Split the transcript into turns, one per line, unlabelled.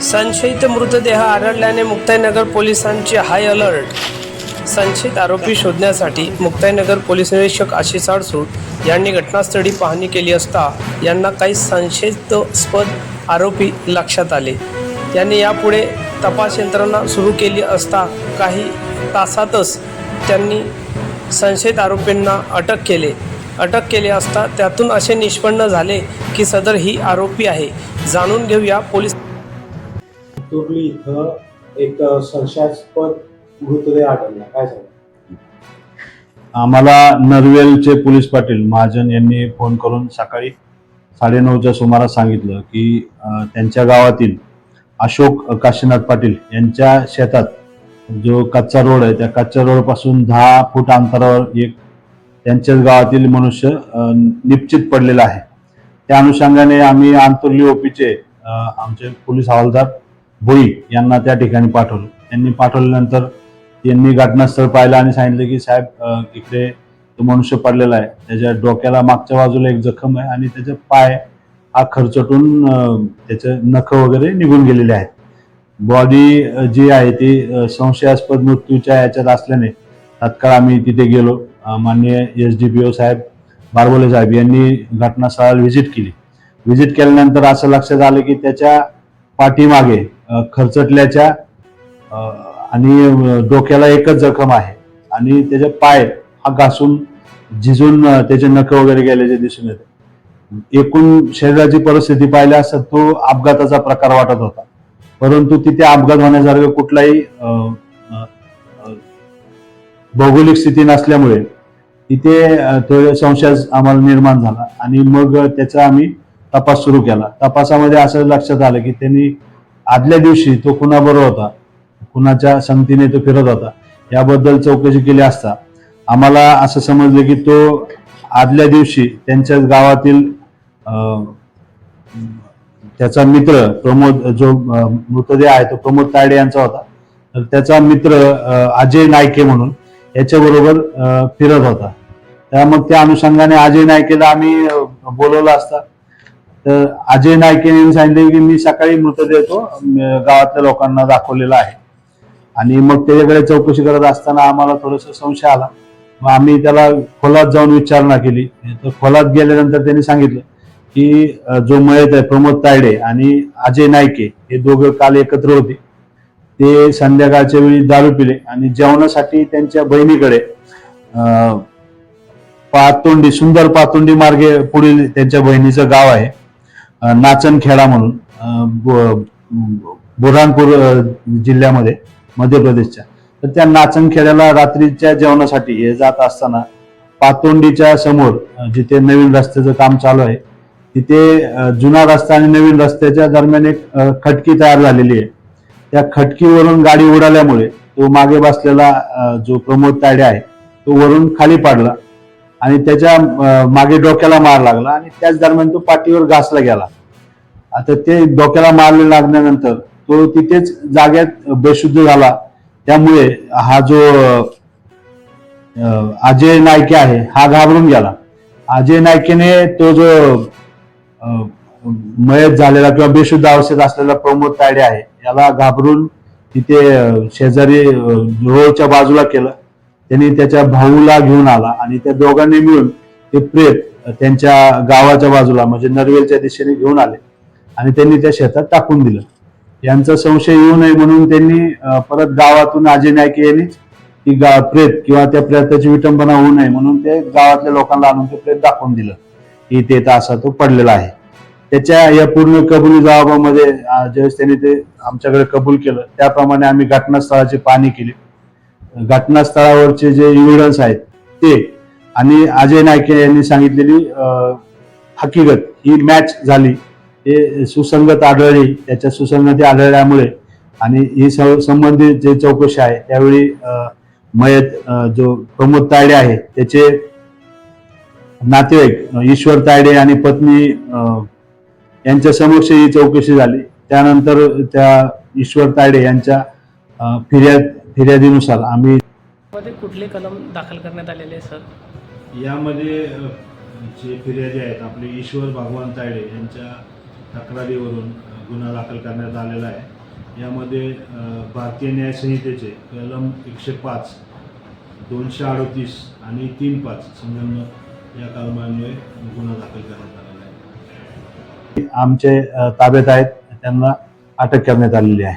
संशयित मृतदेह आढळल्याने मुक्ताईनगर पोलिसांचे हाय अलर्ट. संशयित आरोपी शोधण्यासाठी मुक्ताईनगर पोलीस निरीक्षक आशिष अडसूळ यांनी घटनास्थळी पाहणी केली असता यांना काही संशयास्पद आरोपी लक्षात आले. त्यांनी यापुढे तपास यंत्रणा सुरू केली असता काही तासातच त्यांनी संशयित आरोपींना अटक केली असता त्यातून असे निष्पन्न झाले की सदर ही आरोपी आहे. जाणून घेऊया पोलीस.
तुर्ली इथं एक संशयास्पद मृतदेह आढळला, काय झालं?
आम्हाला नरवेलचे पोलीस पाटील महाजन यांनी फोन करून सकाळी 9:30च्या सुमारास सांगितलं की त्यांच्या गावातील अशोक काशीनाथ पाटील यांच्या शेतात जो कच्चा रोड आहे त्या कच्च्या रोडपासून 10 फूट अंतरावर एक त्यांच्याच गावातील मनुष्य निश्चित पडलेला आहे. त्या अनुषंगाने आम्ही आंतुर्ली ओपीचे आमचे पोलीस हवालदार भोई यांना त्या ठिकाणी पाठवलं. त्यांनी पाठवल्यानंतर त्यांनी घटनास्थळ पाहिलं आणि सांगितलं की साहेब इकडे तो मनुष्य पडलेला आहे, त्याच्या डोक्याला मागच्या बाजूला एक जखम आहे आणि त्याचे पाय हा खरचटून त्याचे नख वगैरे निघून गेलेले आहेत. बॉडी जी आहे ती संशयास्पद मृत्यूच्या याच्यात असल्याने तात्काळ आम्ही तिथे गेलो. माननीय SDPO साहेब बारबोले साहेब यांनी घटनास्थळाला व्हिजिट केली. व्हिजिट केल्यानंतर असं लक्षात आलं की त्याच्या पाठीमागे खरचटल्याच्या आणि डोक्याला एकच जखम आहे आणि त्याचे पाय हा घासून झिजून त्याचे नख वगैरे गेल्याचे दिसून येते. एकूण शरीराची परिस्थिती पाहिल्या असता तो अपघाताचा प्रकार वाटत होता, परंतु तिथे अपघात होण्यासारखं कुठलाही भौगोलिक स्थिती नसल्यामुळे तिथे तो संशय आम्हाला निर्माण झाला आणि मग त्याचा आम्ही तपास सुरू केला. तपासामध्ये असं लक्षात आलं की त्यांनी आदल्या दिवशी तो कुणाबरोबर होता, कुणाच्या संगतीने तो फिरत होता याबद्दल चौकशी केली असता आम्हाला असं समजलं की तो आदल्या दिवशी त्यांच्याच गावातील त्याचा मित्र प्रमोद, जो मृतदेह आहे तो प्रमोद तायडे यांचा होता, तर त्याचा मित्र अजय नायके म्हणून याच्याबरोबर फिरत होता. मग त्या अनुषंगाने अजय नायकेला आम्ही बोलवलं असता तर अजय नायकेने सांगितले की मी सकाळी मृतदेह तो गावातल्या लोकांना दाखवलेला आहे. आणि मग त्याच्याकडे चौकशी करत असताना आम्हाला थोडासा संशय आला. मग आम्ही त्याला खोलात जाऊन विचारणा केली. तर खोलात गेल्यानंतर त्यांनी सांगितलं की जो मयत आहे प्रमोद तायडे आणि अजय नायके हे दोघं काल एकत्र होते. ते संध्याकाळच्या वेळी दारू पिले आणि जेवणासाठी त्यांच्या बहिणीकडे पातोंडी, सुंदर पातोंडी मार्गे पुढील त्यांच्या बहिणीचं गाव आहे नाचनखेडा म्हणून, बुरहानपूर जिल्ह्यामध्ये मध्य प्रदेशच्या. तर त्या नाचनखेड्याला रात्रीच्या जेवणासाठी हे जात असताना पातोंडीच्या समोर जिथे नवीन रस्त्याचं काम चालू आहे तिथे जुना रस्ता आणि नवीन रस्त्याच्या दरम्यान एक खटकी तयार झालेली आहे. त्या खटकीवरून गाडी उडाल्यामुळे तो मागे बसलेला जो प्रमोद तायडे आहे तो वरून खाली पडला आणि त्याच्या मागे डोक्याला मार लागला आणि त्याच दरम्यान तो पाठीवर घासला गेला. आता ते डोक्याला मार लागल्यानंतर तो तिथेच जाग्यात बेशुद्ध झाला. त्यामुळे हा जो अजय नायके आहे हा घाबरून गेला. अजय नायकेने तो जो मयत झालेला किंवा बेशुद्ध अवस्थेत असलेला प्रमोद तायडे आहे याला घाबरून तिथे शेजारी रोडच्या बाजूला केलं. त्यांनी त्याच्या भाऊला घेऊन आला आणि त्या दोघांनी मिळून ते प्रेत त्यांच्या गावाच्या बाजूला म्हणजे नरवेलच्या दिशेने घेऊन आले आणि त्यांनी त्या शेतात टाकून दिलं. यांचा संशय येऊ नये म्हणून त्यांनी परत गावातून अजय नायके यांनी ती प्रेत किंवा त्या प्रेताची विटंबना होऊ नये म्हणून ते गावातल्या लोकांना आणून ते प्रेत दाखवून दिलं की ते असा तो पडलेला आहे. त्याच्या या पूर्ण कबुली जबाबामध्ये ज्यावेळेस त्यांनी ते आमच्याकडे कबूल केलं त्याप्रमाणे आम्ही घटनास्थळाची पाहणी केली. घटनास्थळावरचे जे एव्हिडन्स आहेत ते आणि अजय नायके यांनी सांगितलेली हकीकत ही मॅच झाली, हे सुसंगत आढळली. त्याच्या सुसंगती आढळल्यामुळे आणि ही संबंधित जे चौकशी आहे त्यावेळी मयत जो प्रमोद तायडे आहे त्याचे नातेवाईक ईश्वर तायडे आणि पत्नी यांच्या समक्ष ही चौकशी झाली. त्यानंतर त्या ईश्वर तायडे यांच्या फिर्यादीनुसार आम्ही
कुठले कलम दाखल करण्यात आलेले सर?
यामध्ये जे फिर्यादी आहेत आपले ईश्वर भगवान तायडे यांच्या तक्रारीवरून गुन्हा दाखल करण्यात आलेला आहे. यामध्ये भारतीय न्याय संहितेचे कलम 105, 238 आणि 3(5) संबंध या कलमान्वये गुन्हा दाखल करण्यात आलेला आहे. आमचे ताब्यात आहेत, त्यांना अटक करण्यात आलेली आहे.